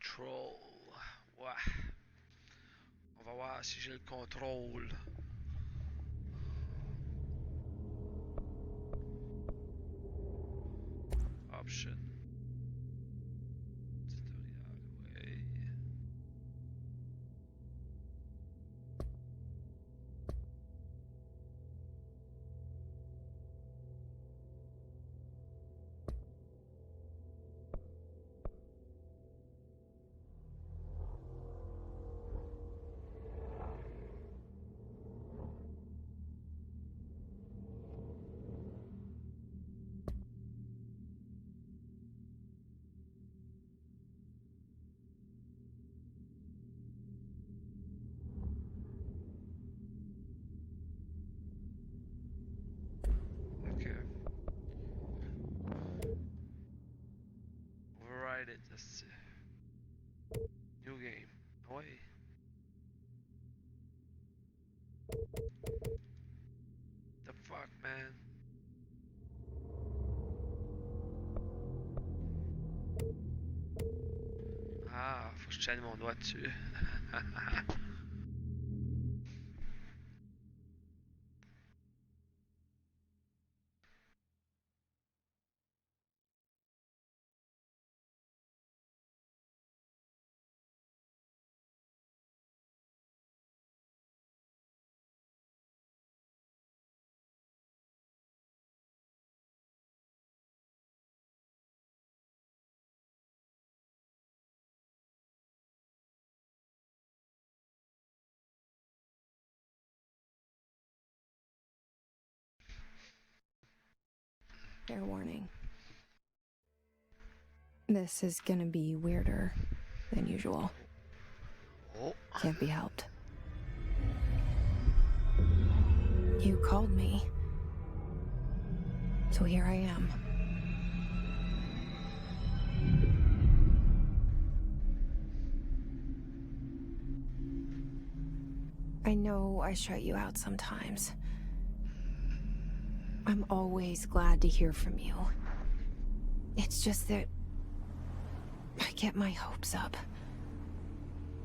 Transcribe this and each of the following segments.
Control. Ouais. On va voir si j'ai le contrôle. Option. Tutorial. Ouais. Ok. Override it. New game. Ouais. The fuck, man? Ah, faut que je tienne mon doigt dessus. Fair warning. This is gonna be weirder than usual. Oh. Can't be helped. You called me. So here I am. I know I shut you out sometimes. I'm always glad to hear from you. It's just that I get my hopes up.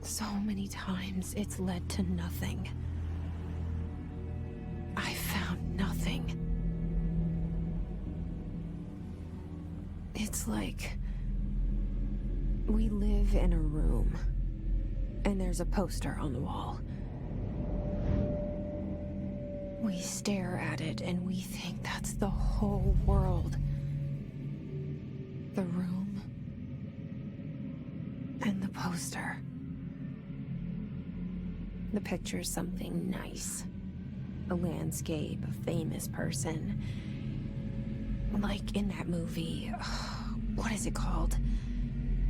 So many times it's led to nothing. I found nothing. It's like we live in a room, and there's a poster on the wall. We stare at it and we think that's the whole world. The room and the poster. The picture's something nice. A landscape, a famous person. Like in that movie, what is it called?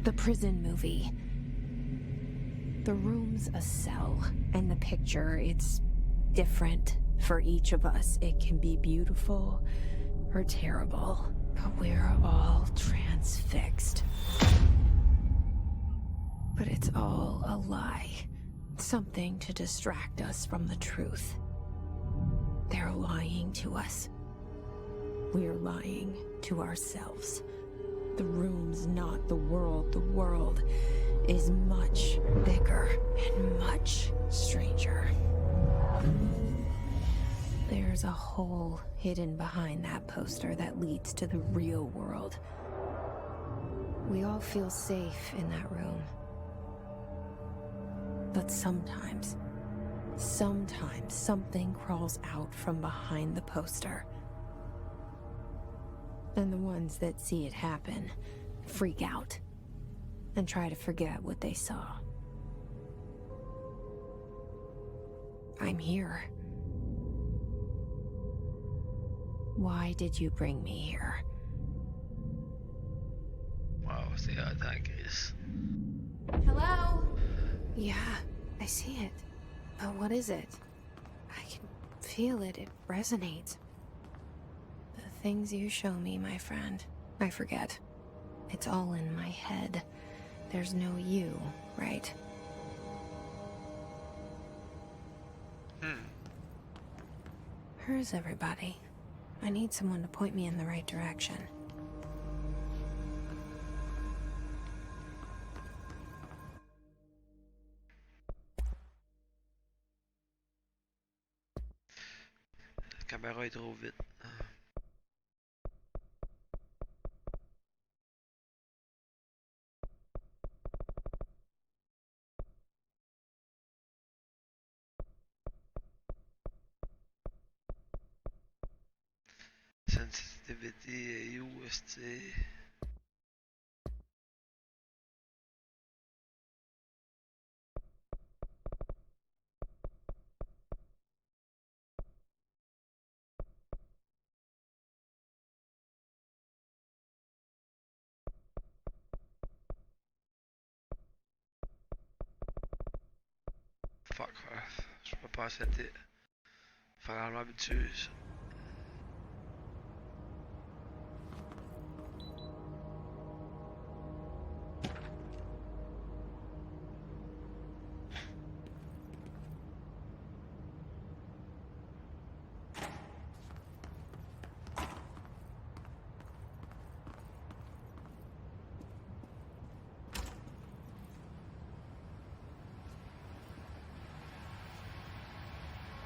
The prison movie. The room's a cell, and the picture, it's different for each of us. It can be beautiful or terrible, but we're all transfixed. But it's all a lie. Something to distract us from the truth. They're lying to us. We're lying to ourselves. The room's not the world. The world is much bigger and much stranger. There's a hole hidden behind that poster that leads to the real world. We all feel safe in that room. But sometimes something crawls out from behind the poster. And the ones that see it happen freak out and try to forget what they saw. I'm here. Why did you bring me here? Wow, c'est hot, hein, Chris? Hello? Yeah, I see it. But what is it? I can feel it. It resonates. The things you show me, my friend, I forget. It's all in my head. There's no you, right? Where's everybody? I need someone to point me in the right direction. caméra est trop vite. Sensitivity est où, est-ce? Fuck off. Je peux pas accepter. Faire l'habitude.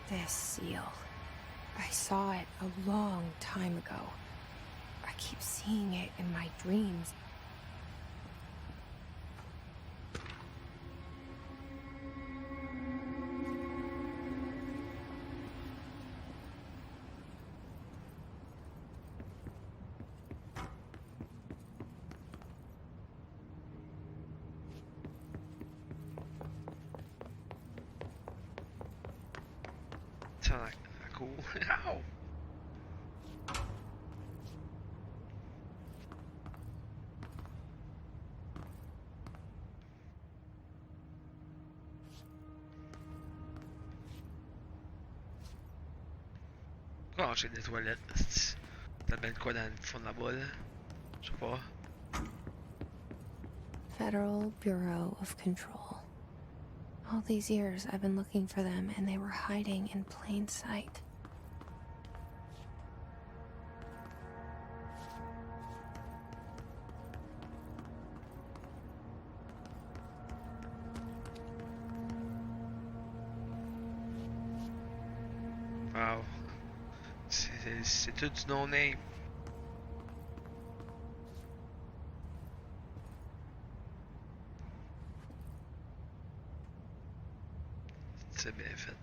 This seal. I saw it a long time ago. I keep seeing it in my dreams. Tiens, la cour. Ow! Pourquoi j'ai des toilettes? T'as bien de quoi dans le fond de la boîte, là? Je sais pas. Federal Bureau of Control. All these years I've been looking for them and they were hiding in plain sight. Wow. C'est tout du no-name. C'est bien fait.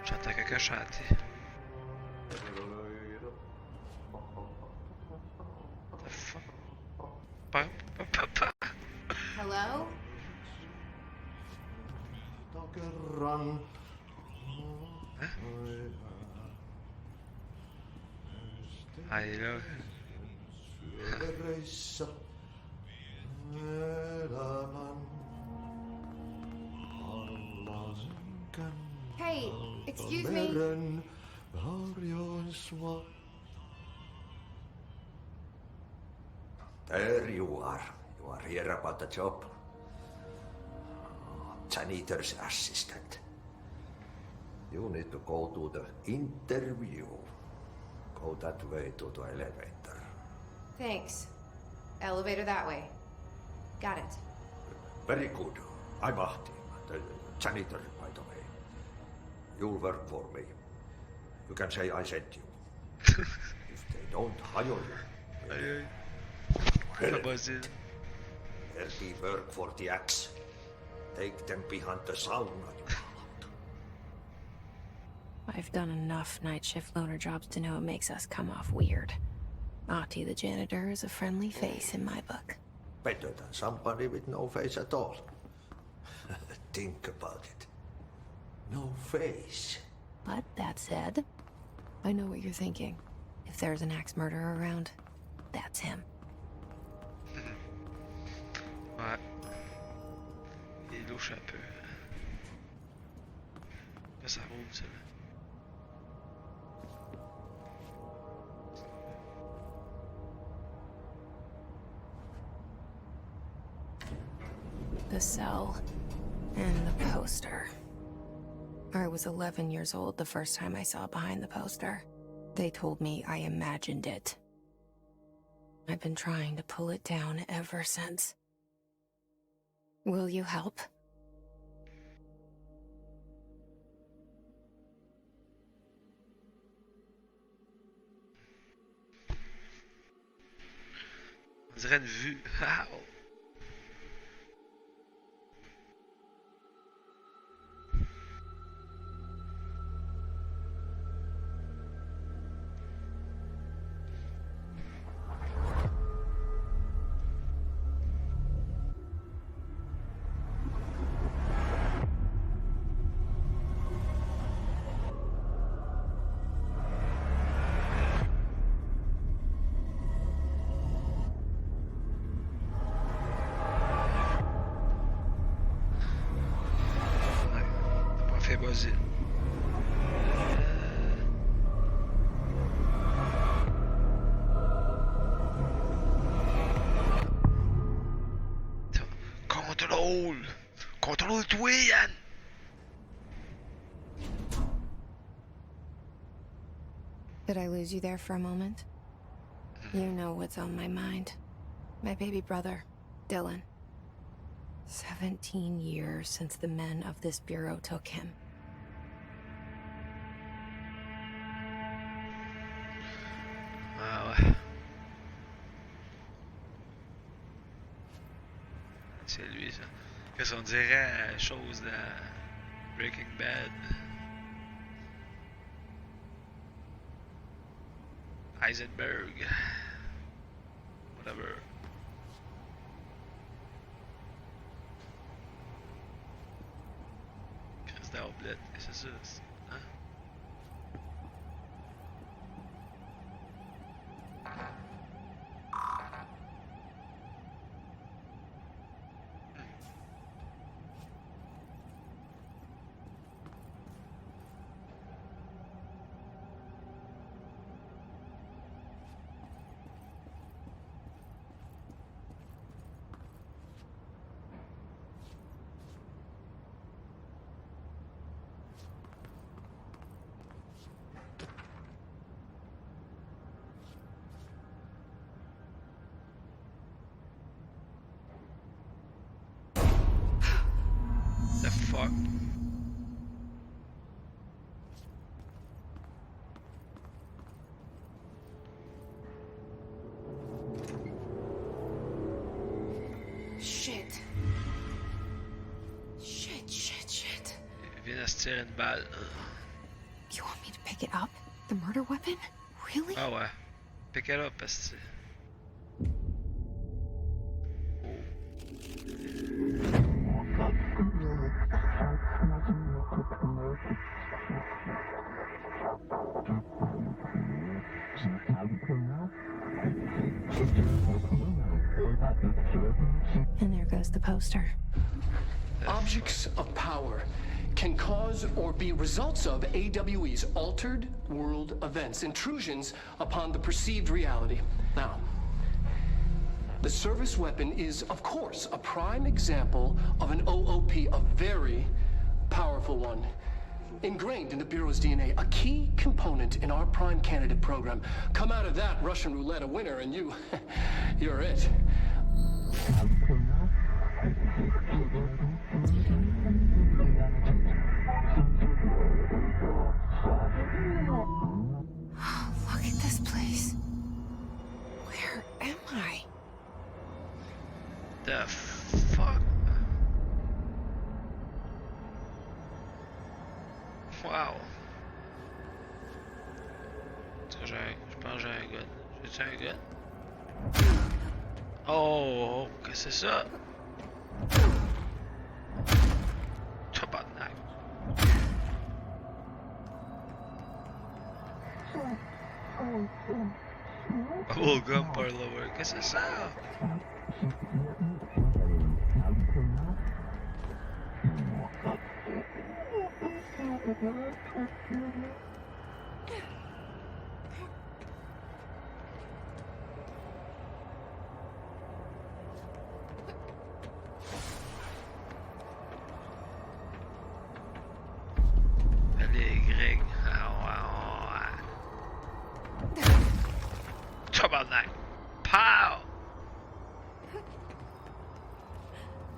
J'entends quelqu'un chanter. The fuck? Hello? Ah, il est là. Hey, excuse me. There you are. You are here about the job. Janitor's assistant. You need to go to the interview. Go that way to the elevator. Thanks. Elevator that way. Got it. Very good. I'm Ahti, the janitor, by the way. You'll work for me. You can say I sent you. If they don't hire you, Aïe, well, aïe. Vas-y. there'll be work for the axe. Take them behind the sauna, you harlot. I've done enough night shift loner jobs to know it makes us come off weird. Ahti the janitor is a friendly face in my book. Better than somebody with no face at all. Think about it. No face. But that said, I know what you're thinking. If there's an axe murderer around, that's him. Ouais. Il est louche un peu. Là, ça roule, ça. The cell. And the poster. I was 11 years old the first time I saw behind the poster. They told me I imagined it. I've been trying to pull it down ever since. Will you help? On dirait une vue. Wow. Fait buzzer. Contrôle! Contrôle-toi, Yann! Did I lose you there for a moment? You know what's on my mind. My baby brother, Dylan. 17 years since the men of this bureau took him. Ah ouais. C'est lui, ça. Qu'est-ce qu'on dirait, chose de Breaking Bad. Heisenberg. Whatever. Chris d'Oblette, qu'est-ce que c'est ça? Hein? The fuck? Shit. Shit. Il vient de se tirer une balle. You want me to pick it up? The murder weapon? Really? Ah ouais. Pick it up, esti. And there goes the poster. Objects of power can cause or be results of AWE's altered world events, intrusions upon the perceived reality. Now, the service weapon is, of course, a prime example of an OOP, a very powerful one. Ingrained in the Bureau's DNA, a key component in our prime candidate program. Come out of that Russian roulette a winner and you're it. Look at this place. Where am I? The fuck? Wow. Je pense que j'ai un gun. J'ai-tu un gun? Oh, qu'est-ce que c'est ça? Tabarnak. Bubblegum parlour, qu'est-ce que c'est ça?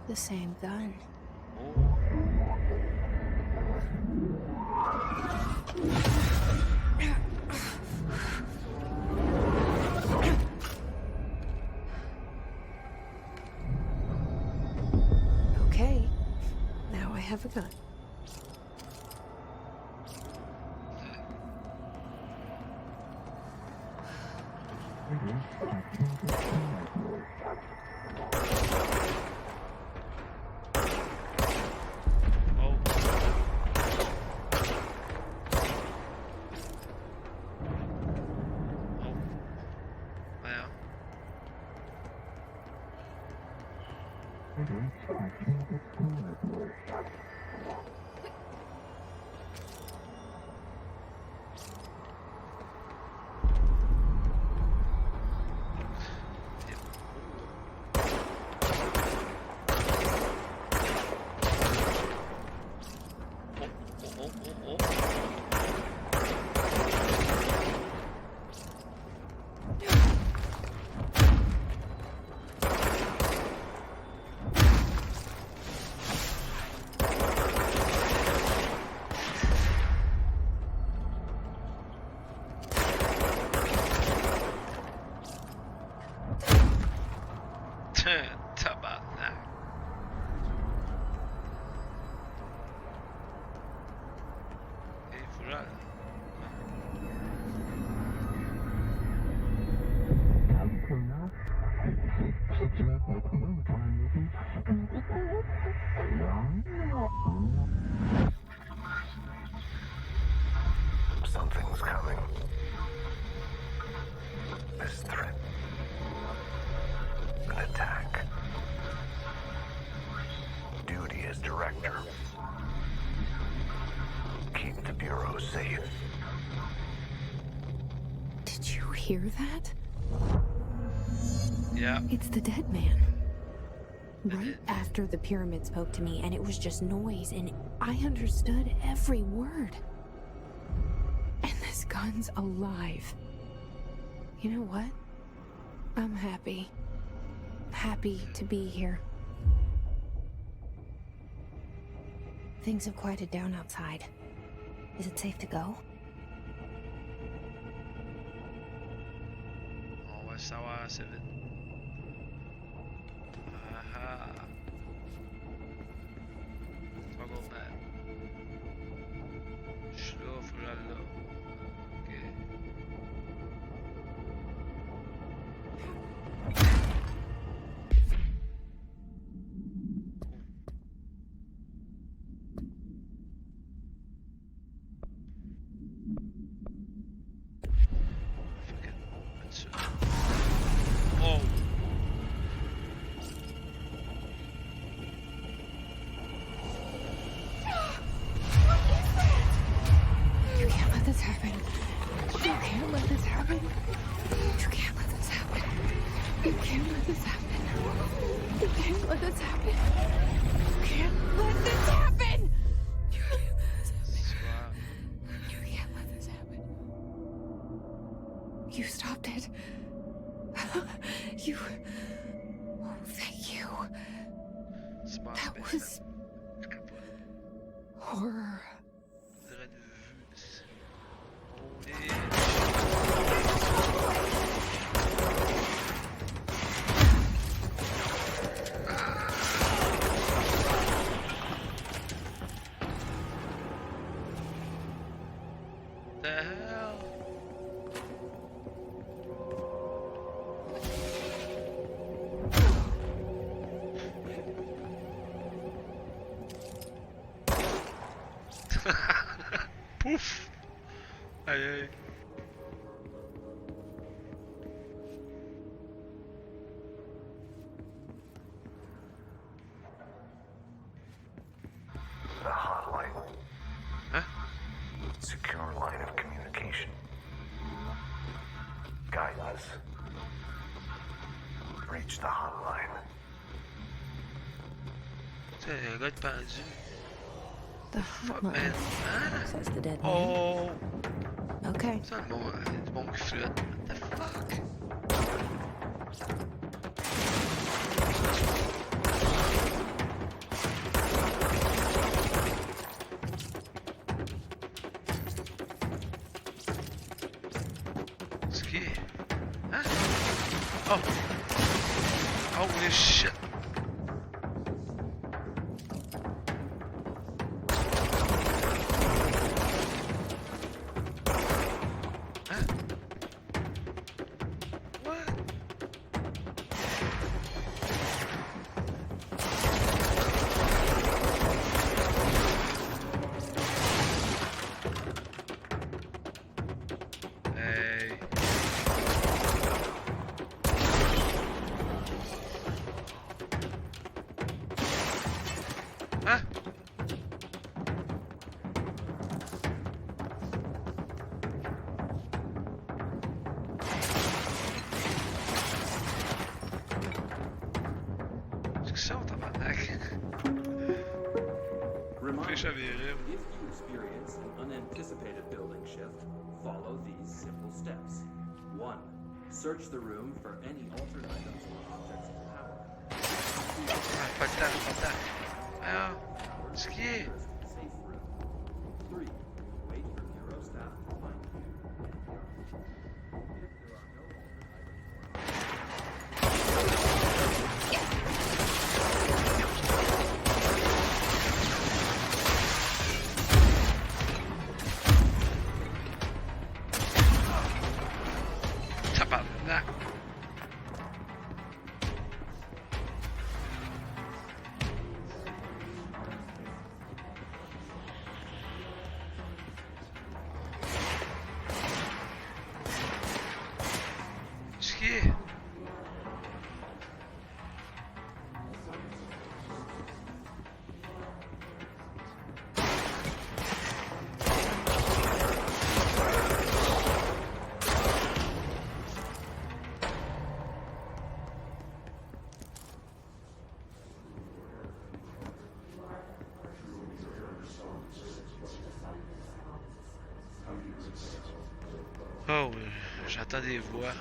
The same gun. Oh. Okay, now I have a gun. Oh. Oh. Ja. Oh, oh, oh, oh. Tabarnak. Il faut genre... Something's coming. This threat. An attack. Duty as director. Keep the Bureau safe. Did you hear that? Yeah. It's the dead man. Right after the pyramid spoke to me, and it was just noise, and I understood every word. And this gun's alive. You know what? I'm happy. Happy to be here. Things have quieted down outside. Is it safe to go? On va le savoir assez vite. Ah ah. Toggle map. Je suis là, faut que j'aille là. Ok. Fucking là-dessus. Oh! You can't let this happen. You can't let this happen. You can't let this happen. You can't let this happen. You can't let this happen. You can't let this happen. You can't let this happen. Soit. You can't let this happen. You stopped it. You. Oh, thank you. Super That bête, was je capote. horror. On dirait une vue. Holy. The hell? Pouf! Aïe aïe. The hotline. Huh? Secure line of communication. Guidance. Reach the hotline. Tiens, il y a un gars de pendu. The Fuck, hotline, man. Ah! says the dead man. Oh! Okay. C'est un bon, du bon qui flotte. What the fuck? Oh! Holy shit! Huh? What? Hey. Hein? Qu'est-ce que c'est, on tabarnak? Fiche à virer. If you experience an unanticipated building shift, follow these simple steps. 1. Search the room for any altered items or objects of power. Ah, pas de temps, pas de temps. Alors, ce qui est. Safe room. 3. Wait for Bureau staff to find you. If there are no altered items or Tabarnak. Ce qui est. Oh, j'entends des voix.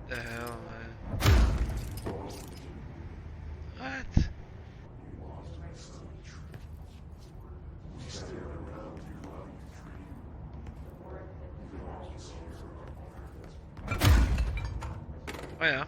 The hell, man? What? Oh yeah.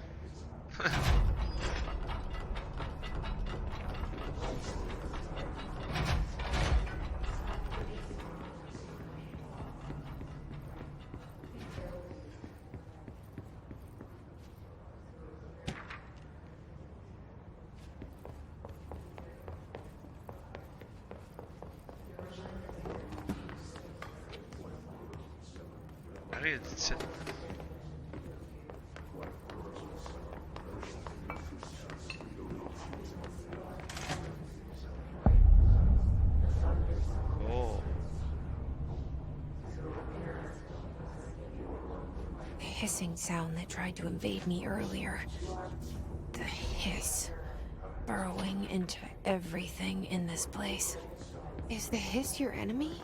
Arrête, c'est... Oh. The hissing sound that tried to invade me earlier. The hiss. Burrowing into everything in this place. Is the hiss your enemy?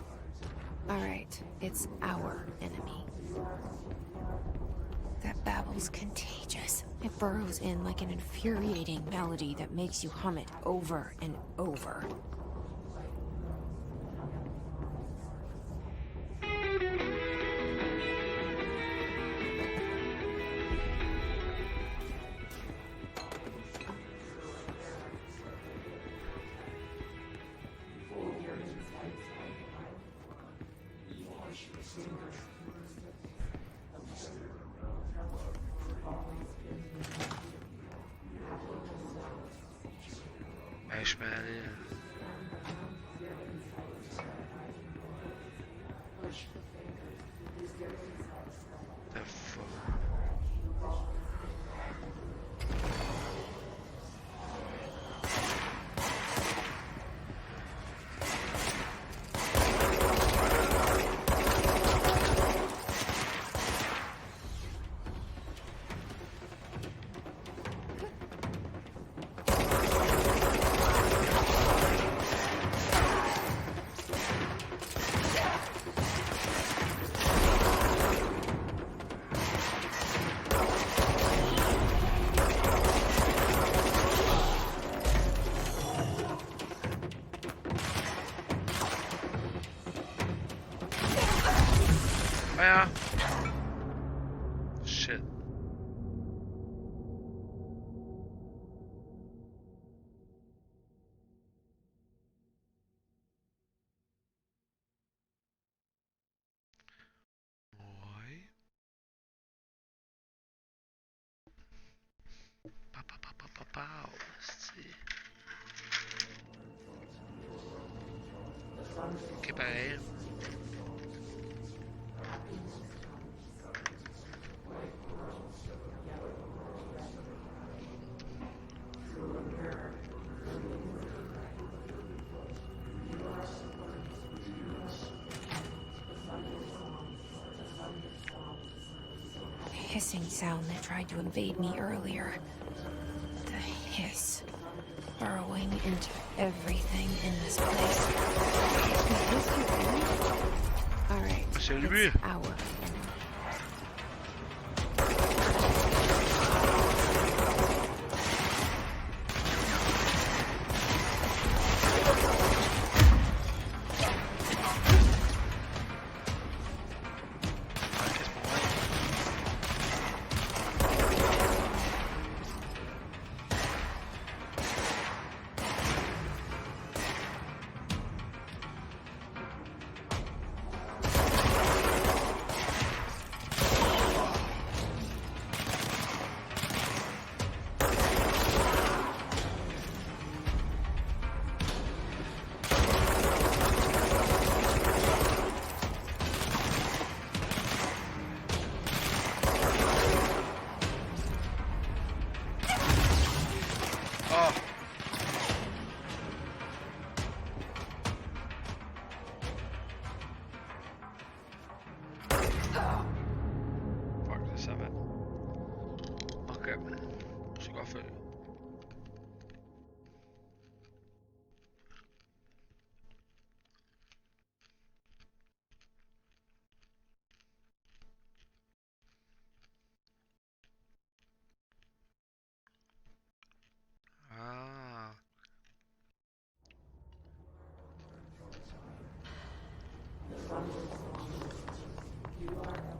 Alright, it's our enemy. That babble's contagious. It burrows in like an infuriating melody that makes you hum it over and over. Ouais, je peux aller. The fuck? Ok, pareil. Hissing sound that tried to invade me earlier. The hiss. Burrowing into everything in this place. Is this your enemy? Alright, C'est lui.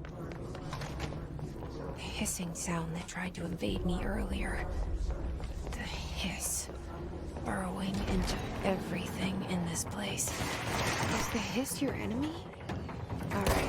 it's our enemy. Hissing sound that tried to invade me earlier. The hiss. Burrowing into everything in this place. Is the hiss your enemy? Alright.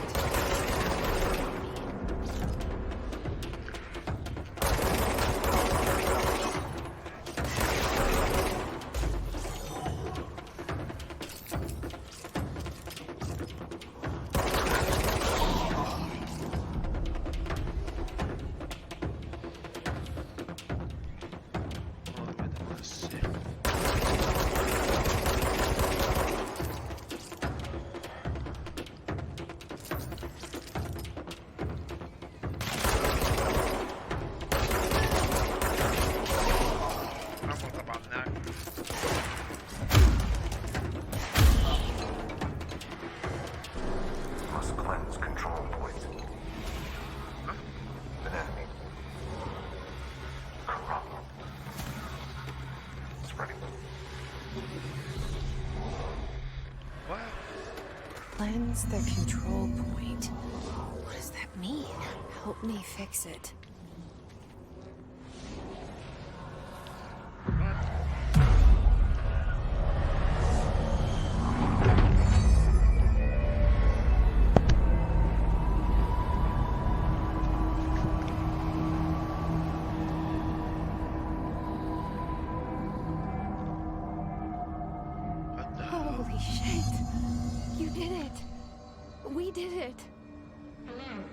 Cleanse the control point. What does that mean? Help me fix it. Holy shit! You did it! We did it! Hello?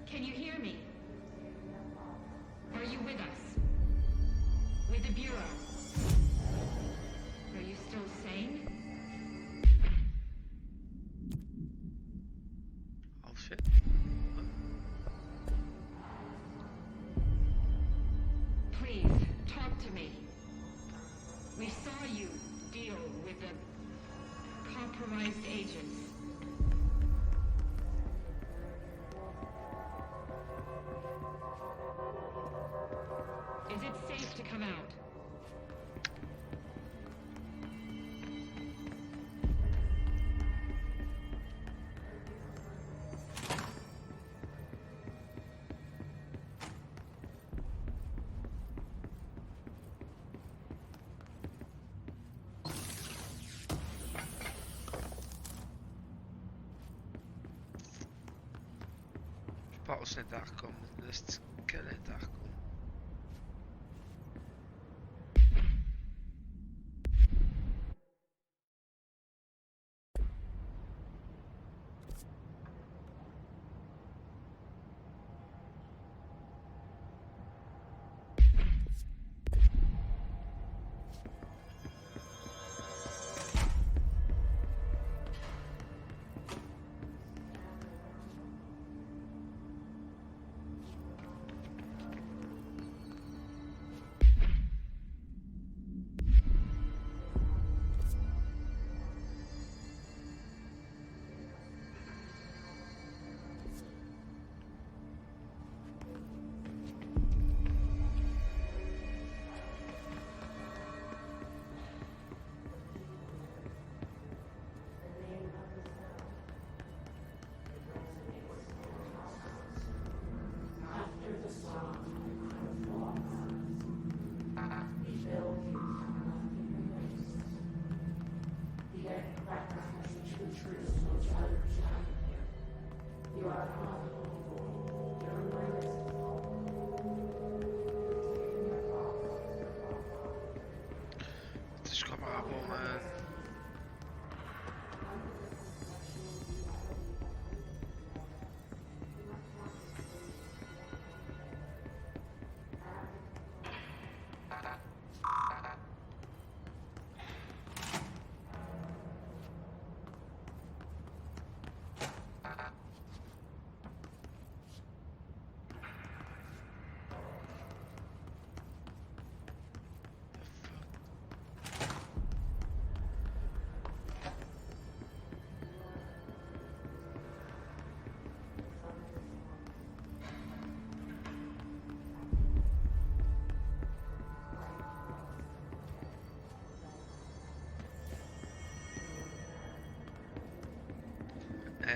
Can you hear me? Are you with us? With the Bureau? Are you still sane? Oh shit. Please, talk to me. We saw you deal with the compromised agents. Is it safe to come out? Pas snel daar komen, dus het skeleet daar komen.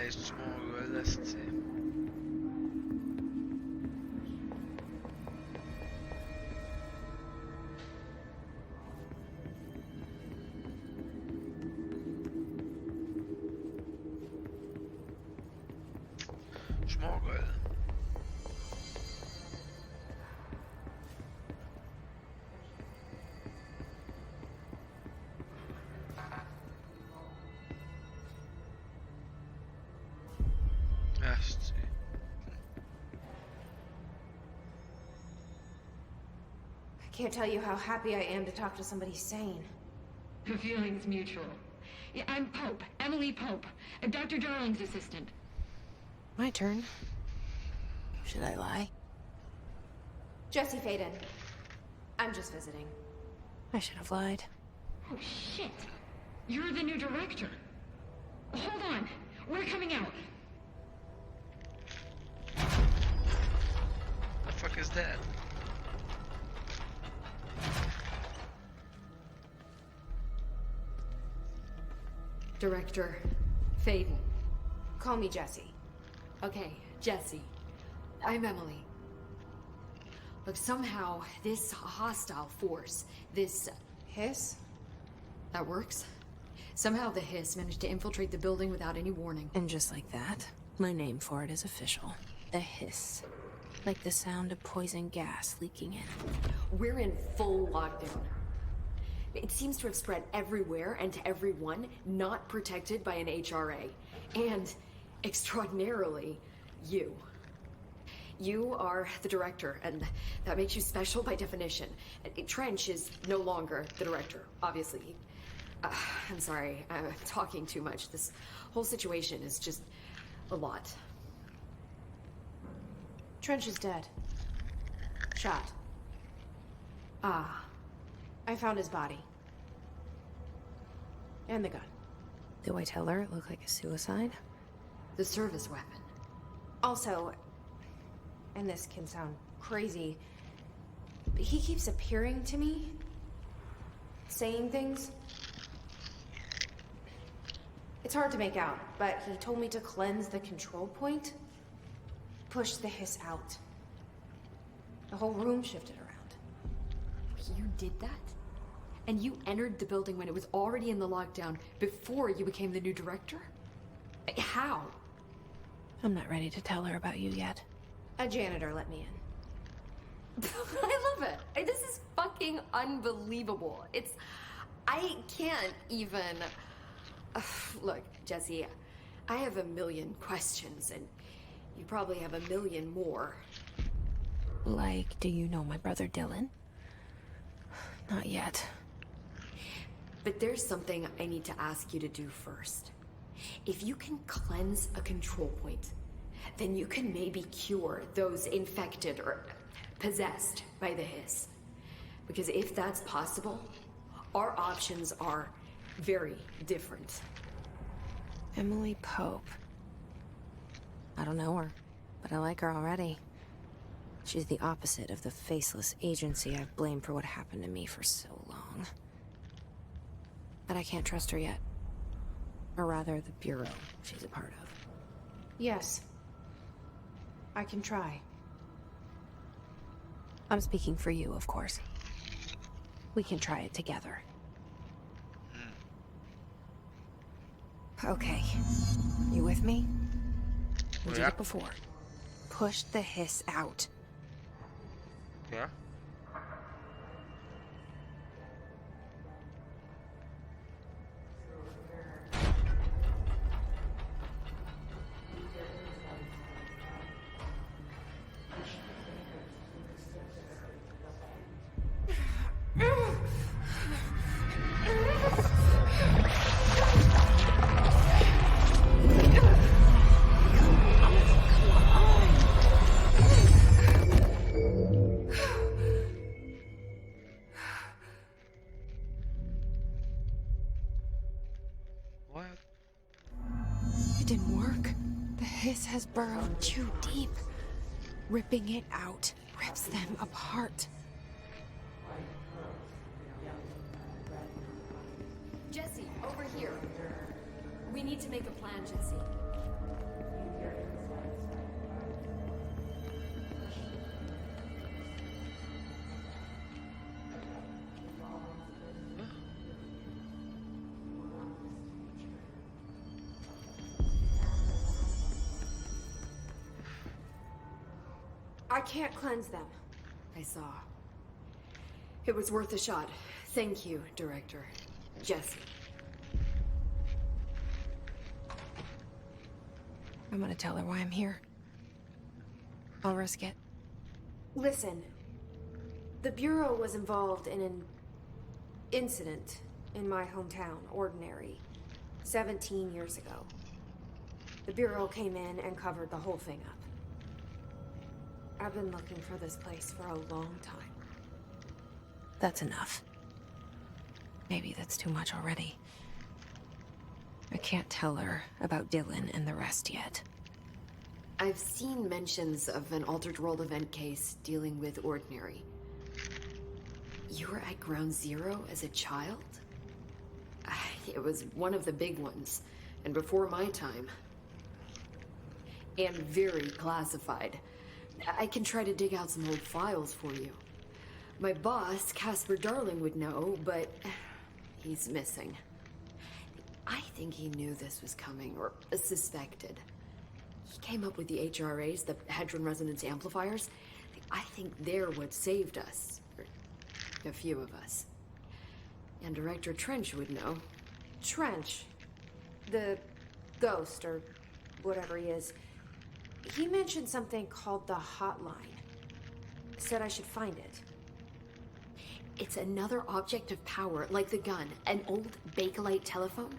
Hey, smågull, esti. Smågull. Esti. I can't tell you how happy I am to talk to somebody sane. The feeling's mutual. Yeah, I'm Pope, Emily Pope, Dr. Darling's assistant. My turn. Should I lie? Jesse Faden. I'm just visiting. I should have lied. Oh, shit. You're the new director. Hold on. We're coming out. The fuck is that? Director Faden. Call me Jesse. Okay, Jesse. I'm Emily. Look, somehow this hostile force, this... Hiss? that works? Somehow the Hiss managed to infiltrate the building without any warning. And just like that, my name for it is official. The Hiss. Like the sound of poison gas leaking in. We're in full lockdown. It seems to have spread everywhere and to everyone not protected by an HRA. And, extraordinarily, you. You are the director, and that makes you special by definition. Trench is no longer the director, obviously. I'm sorry, I'm talking too much. This whole situation is just a lot. Trench is dead. Shot. Ah, I found his body. And the gun. Do I tell her it looked like a suicide? the service weapon. Also, and this can sound crazy, but he keeps appearing to me, saying things. It's hard to make out, but he told me to cleanse the control point, push the hiss out. The whole room shifted around. You did that? And you entered the building when it was already in the lockdown before you became the new director? How? I'm not ready to tell her about you yet. A janitor let me in. I love it. This is fucking unbelievable. I can't even... Look, Jesse, I have a million questions, and you probably have a million more. Like, do you know my brother Dylan? Not yet. But there's something I need to ask you to do first. If you can cleanse a control point, then you can maybe cure those infected or possessed by the hiss. Because if that's possible, our options are very different. Emily Pope. I don't know her, but I like her already. She's the opposite of the faceless agency I've blamed for what happened to me for so long. But I can't trust her yet. Or rather, the Bureau she's a part of. Yes. I can try. I'm speaking for you, of course. We can try it together. Okay. You with me? We did it before. Push the hiss out. Yeah. What? It didn't work. The hiss has burrowed too deep. Ripping it out rips them apart. Jesse, over here. We need to make a plan, Jesse. I can't cleanse them. I saw. It was worth a shot. Thank you, Director. Jesse. I'm gonna tell her why I'm here. I'll risk it. Listen. The Bureau was involved in an incident in my hometown, Ordinary, 17 years ago. The Bureau came in and covered the whole thing up. I've been looking for this place for a long time. That's enough. Maybe that's too much already. I can't tell her about Dylan and the rest yet. I've seen mentions of an Altered World event case dealing with Ordinary. You were at Ground Zero as a child? It was one of the big ones, and before my time. And very classified. I can try to dig out some old files for you. My boss, Casper Darling, would know, but he's missing. I think he knew this was coming, or suspected. He came up with the HRAs, the Hadron Resonance Amplifiers. I think they're what saved us. Or a few of us. And Director Trench would know. Trench. The ghost, or whatever he is. He mentioned something called the Hotline. Said I should find it. It's another object of power, like the gun, an old Bakelite telephone.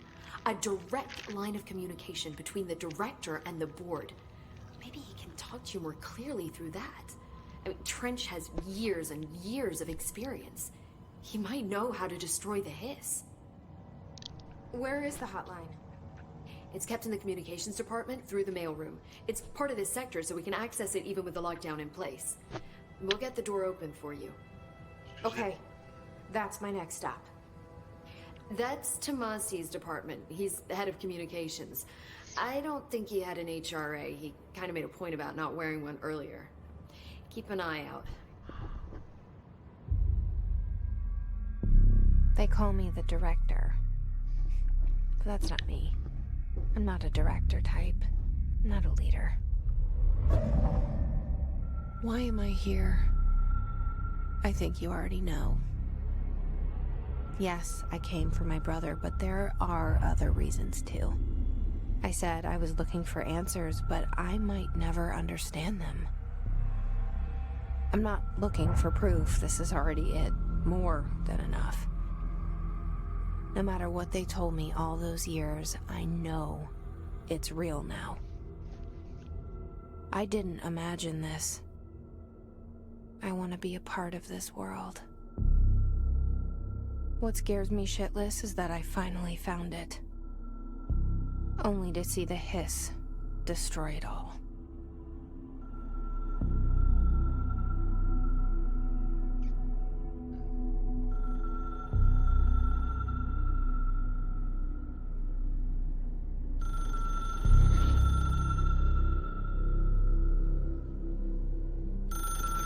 A direct line of communication between the director and the board. Maybe he can talk to you more clearly through that. I mean, Trench has years and years of experience. He might know how to destroy the hiss. Where is the hotline? It's kept in the communications department through the mailroom. It's part of this sector, so we can access it even with the lockdown in place. We'll get the door open for you. Okay, that's my next stop. That's Tomasi's department. He's the head of communications. I don't think he had an HRA. He kind of made a point about not wearing one earlier. Keep an eye out. They call me the director. But that's not me. I'm not a director type. I'm not a leader. Why am I here? I think you already know. Yes, I came for my brother, but there are other reasons too. I said I was looking for answers, but I might never understand them. I'm not looking for proof. This is already it. More than enough. No matter what they told me all those years, I know it's real now. I didn't imagine this. I want to be a part of this world. What scares me shitless is that I finally found it. Only to see the hiss destroy it all.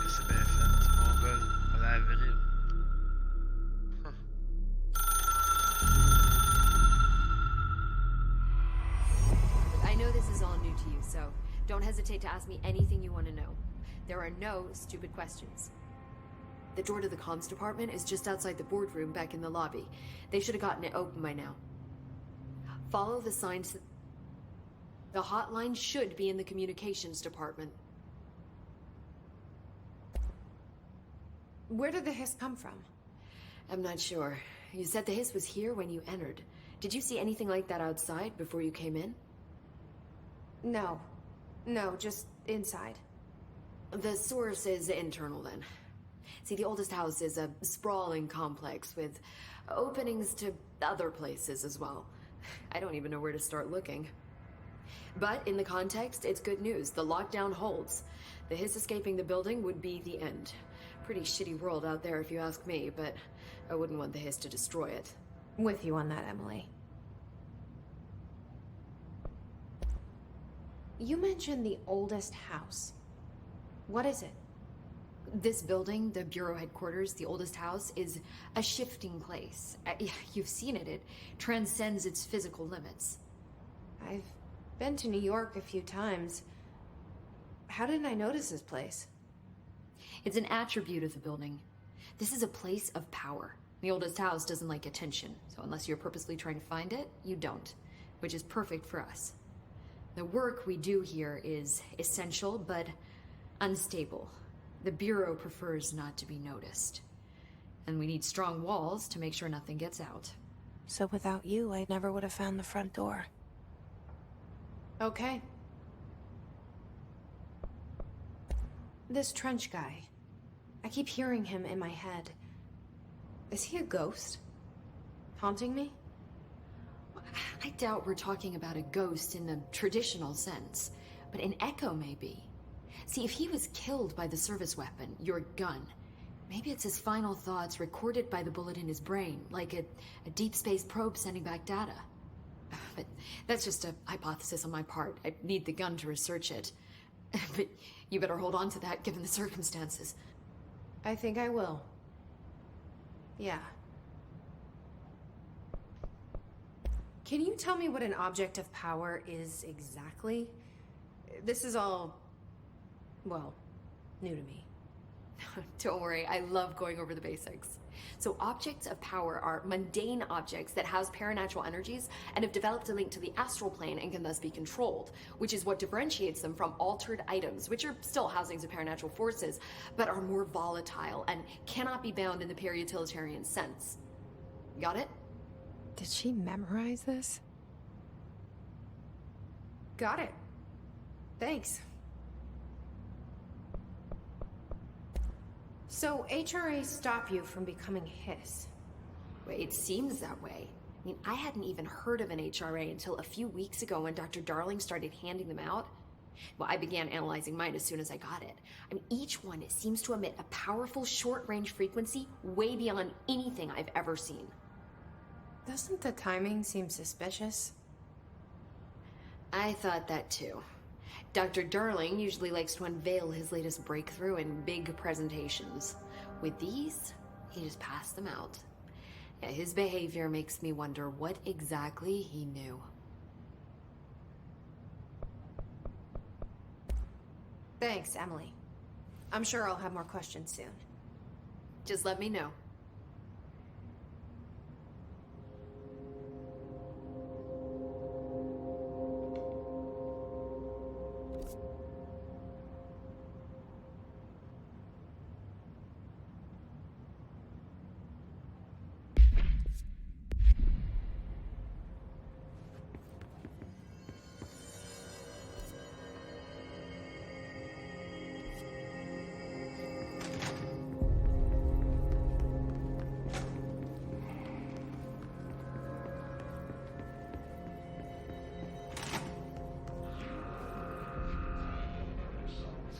C'est bien fait, c'est mon gars, on l'a viré. I know this is all new to you, so don't hesitate to ask me anything you want to know. There are no stupid questions. The door to the comms department is just outside the boardroom back in the lobby. They should have gotten it open by now. Follow the signs. The hotline should be in the communications department. Where did the hiss come from? I'm not sure. You said the hiss was here when you entered. Did you see anything like that outside before you came in? No. No, just inside. The source is internal then. See, the oldest house is a sprawling complex with openings to other places as well. I don't even know where to start looking. But in the context, it's good news. The lockdown holds. The hiss escaping the building would be the end. Pretty shitty world out there if you ask me, but I wouldn't want the hiss to destroy it. With you on that, Emily. You mentioned the oldest house. What is it? This building, the Bureau headquarters, the oldest house, is a shifting place. You've seen it. It transcends its physical limits. I've been to New York a few times. How didn't I notice this place? It's an attribute of the building. This is a place of power. The oldest house doesn't like attention, so unless you're purposely trying to find it, you don't, which is perfect for us. The work we do here is essential, but unstable. The Bureau prefers not to be noticed. And we need strong walls to make sure nothing gets out. So without you, I never would have found the front door. Okay. This trench guy. I keep hearing him in my head. Is he a ghost? Haunting me? I doubt we're talking about a ghost in the traditional sense, but an echo maybe. See, if he was killed by the service weapon, your gun, maybe it's his final thoughts recorded by the bullet in his brain, like a deep space probe sending back data. But that's just a hypothesis on my part. I'd need the gun to research it. But you better hold on to that given the circumstances. I think I will. Yeah. Can you tell me what an object of power is exactly? This is all, well, new to me. Don't worry, I love going over the basics. So objects of power are mundane objects that house paranatural energies and have developed a link to the astral plane and can thus be controlled, which is what differentiates them from altered items, which are still housings of paranatural forces, but are more volatile and cannot be bound in the peri-utilitarian sense. Got it? Did she memorize this? Got it. Thanks. So HRA stop you from becoming his? Well, it seems that way. I mean, I hadn't even heard of an HRA until a few weeks ago when Dr. Darling started handing them out. Well, I began analyzing mine as soon as I got it. I mean, each one seems to emit a powerful short-range frequency way beyond anything I've ever seen. Doesn't the timing seem suspicious? I thought that too. Dr. Darling usually likes to unveil his latest breakthrough in big presentations. With these, he just passed them out. Yeah, his behavior makes me wonder what exactly he knew. Thanks, Emily. I'm sure I'll have more questions soon. Just let me know.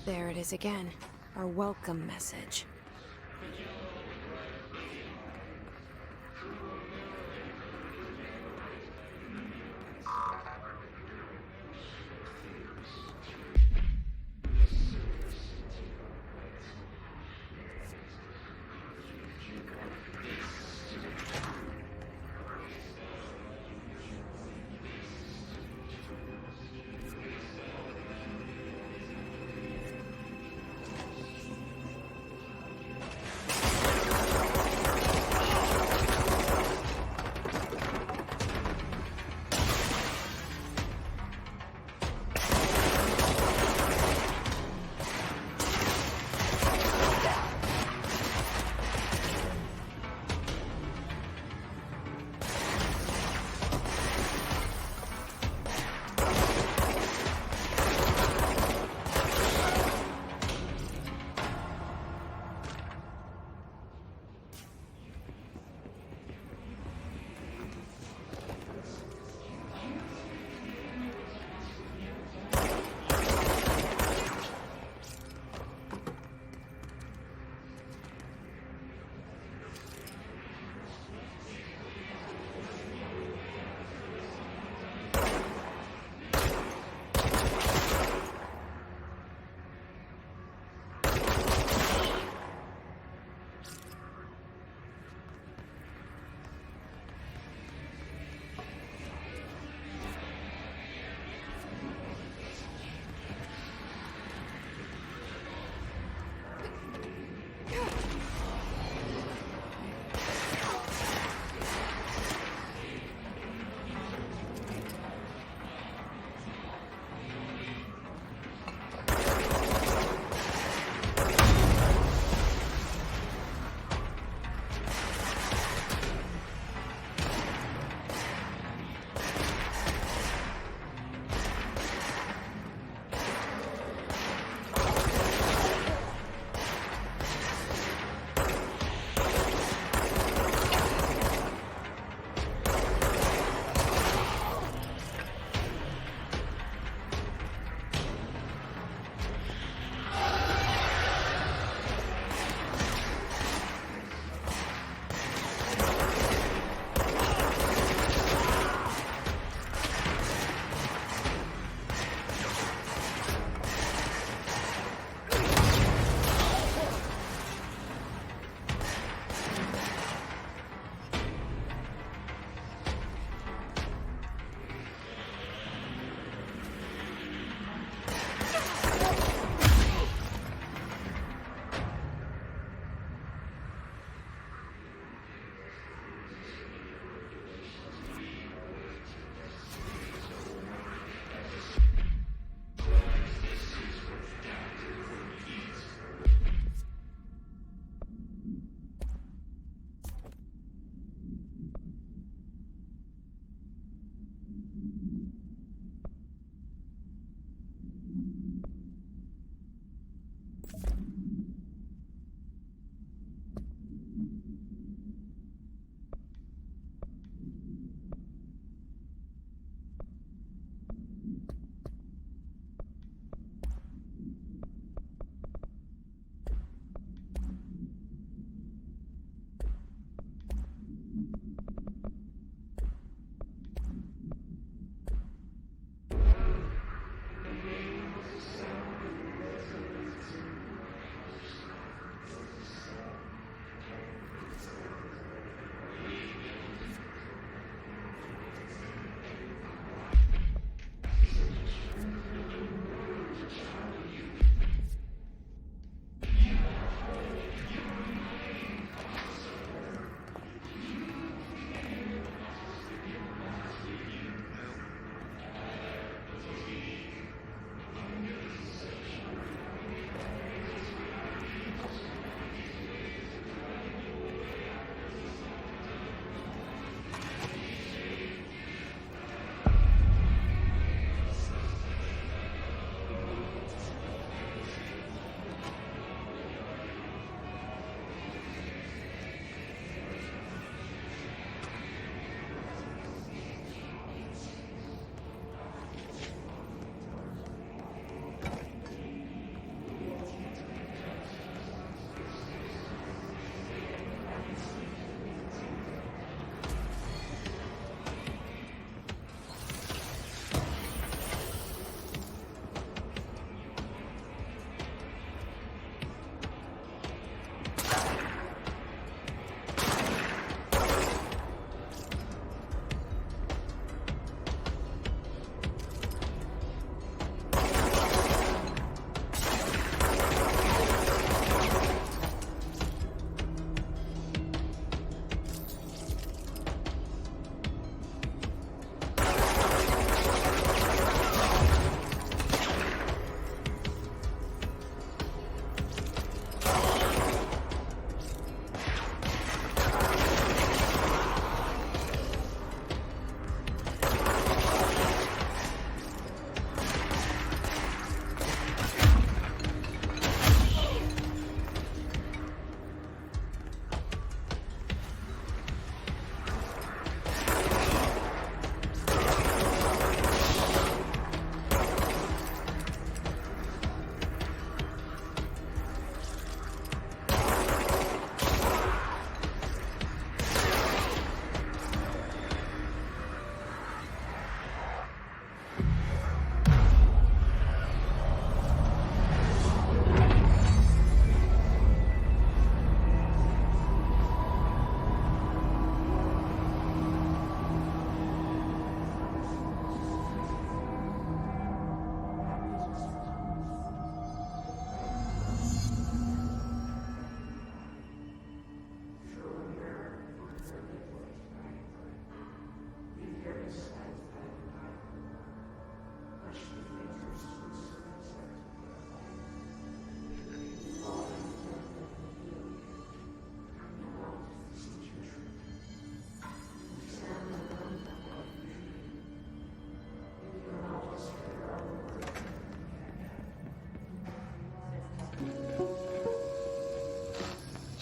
There it is again. Our welcome message.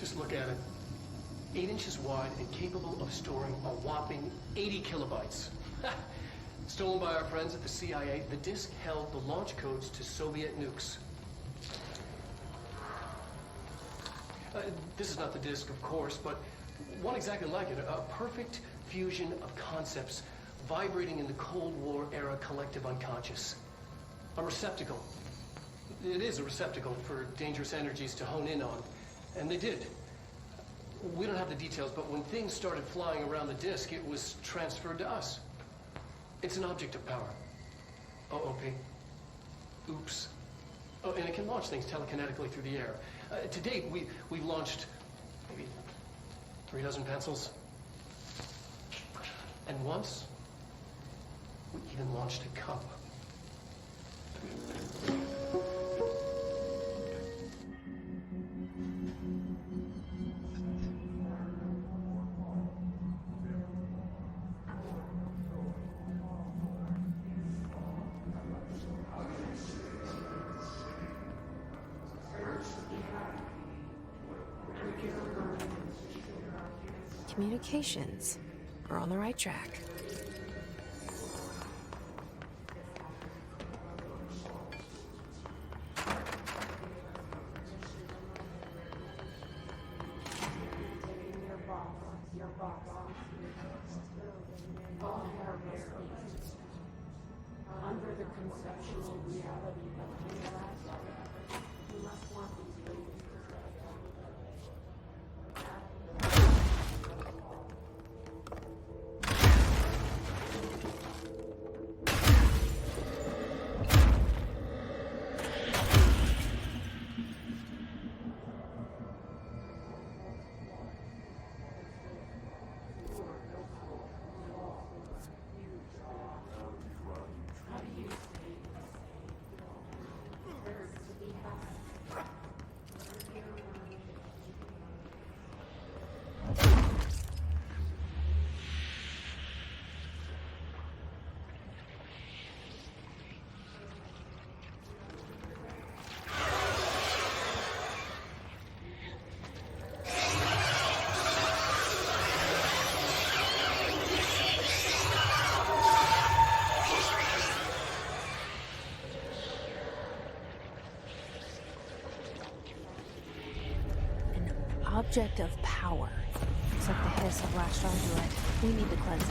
Just look at it. 8 inches wide and capable of storing a whopping 80 kilobytes. Stolen by our friends at the CIA, the disk held the launch codes to Soviet nukes. This is not the disk, of course, but one exactly like it. A perfect fusion of concepts vibrating in the Cold War era collective unconscious. A receptacle. It is a receptacle for dangerous energies to hone in on. And they did. We don't have the details, but when things started flying around the disk, it was transferred to us. It's an object of power. OOP. Oops. Oh, and it can launch things telekinetically through the air. To date, we've launched maybe 3 dozen pencils. And once, we even launched a cup. Communications. We're on the right track. Object of power. Looks like the hiss have latched onto it. We need to cleanse it.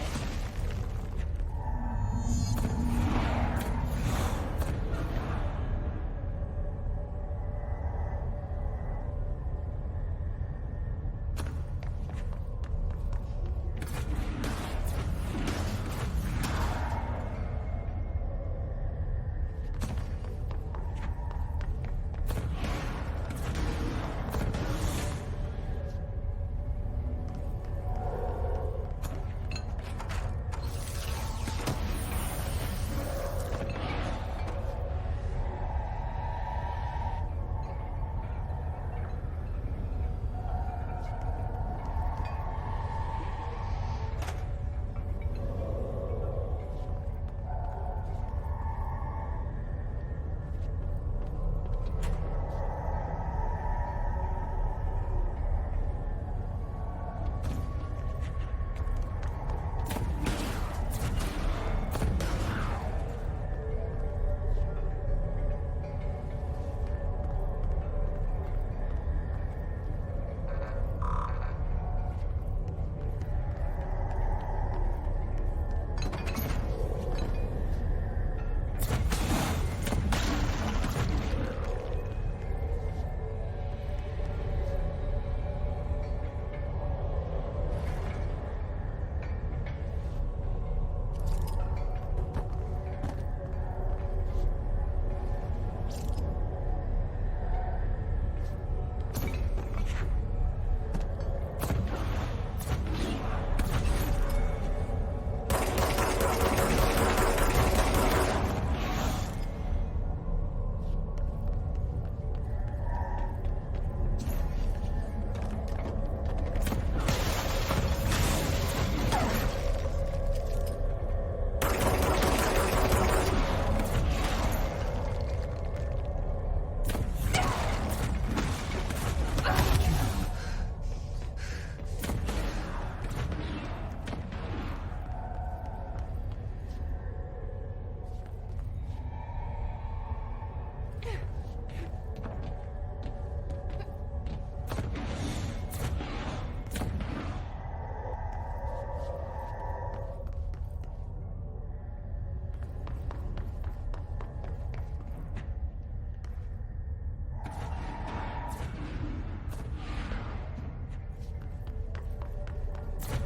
Why?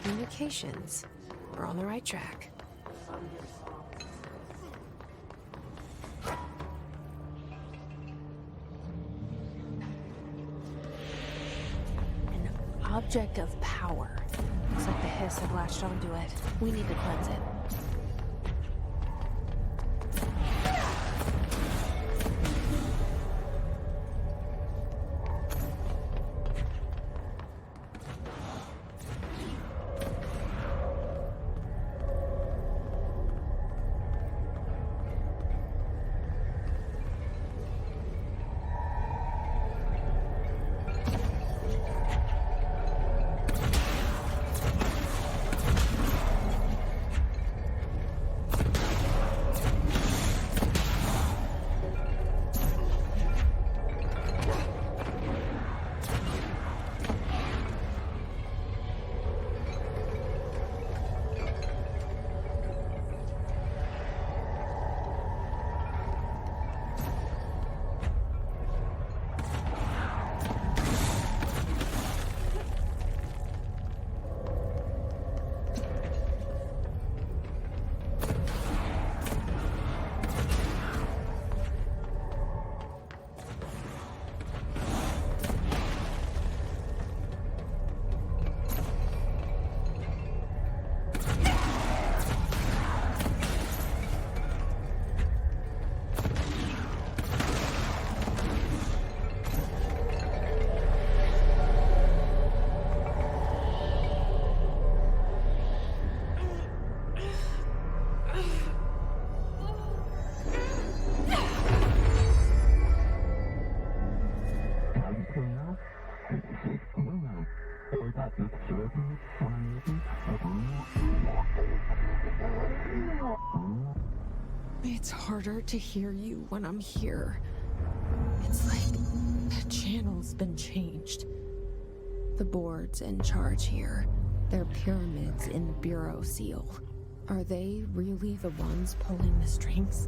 Communications. We're on the right track. An object of power. Looks like the hiss had latched onto it. We need to cleanse it. It's harder to hear you when I'm here. It's like the channel's been changed. The board's in charge here. They're pyramids in the Bureau seal. Are they really the ones pulling the strings?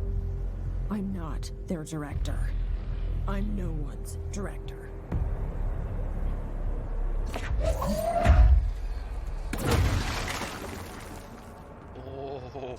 I'm not their director. I'm no one's director. Oh.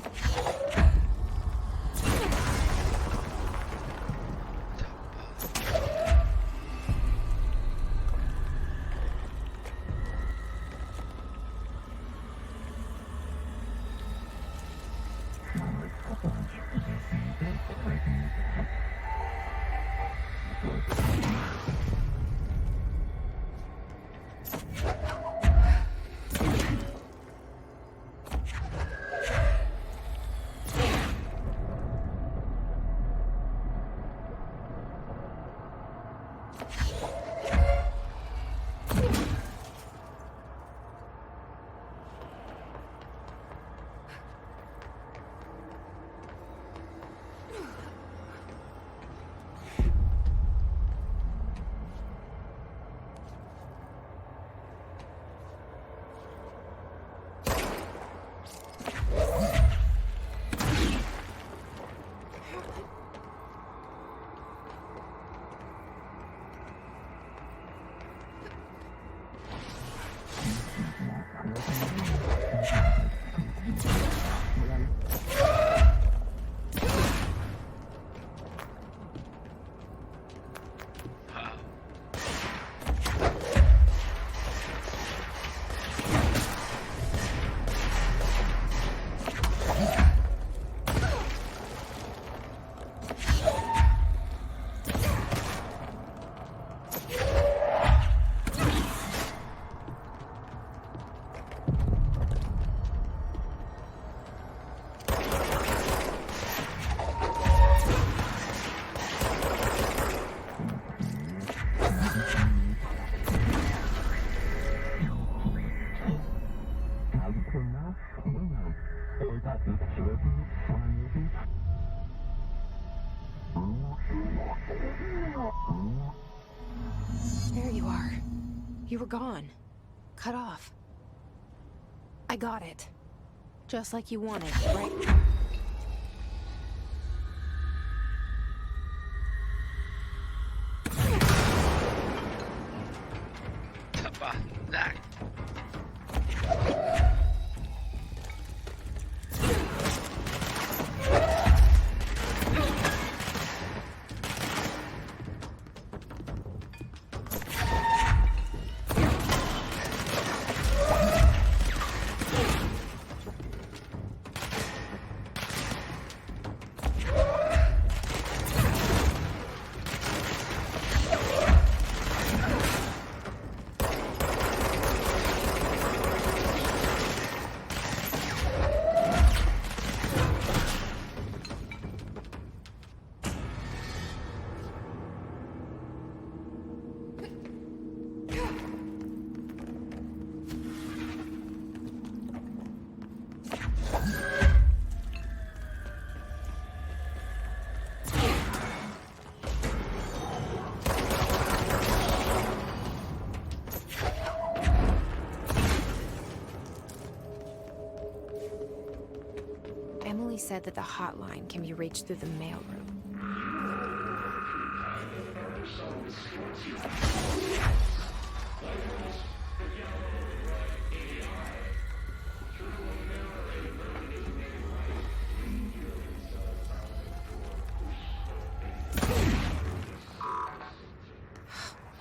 There you are. You were gone. Cut off. I got it. Just like you wanted, right? Tabarnak. Emily said that the hotline can be reached through the mailroom.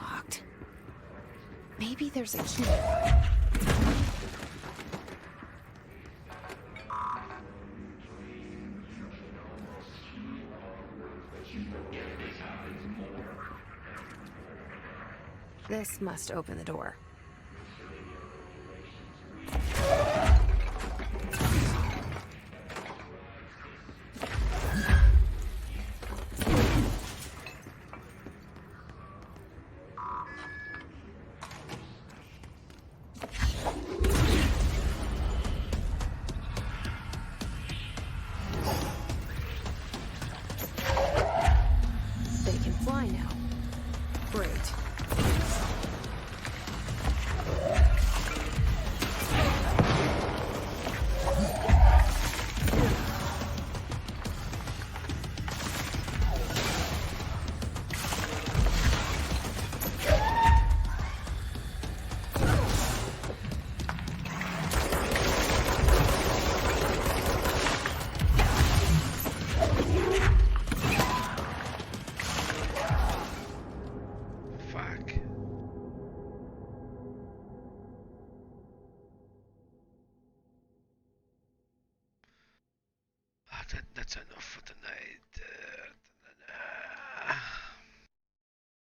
Locked. Maybe there's a key. This must open the door. They can fly now. Great. Fuck. Ah, that's enough for tonight.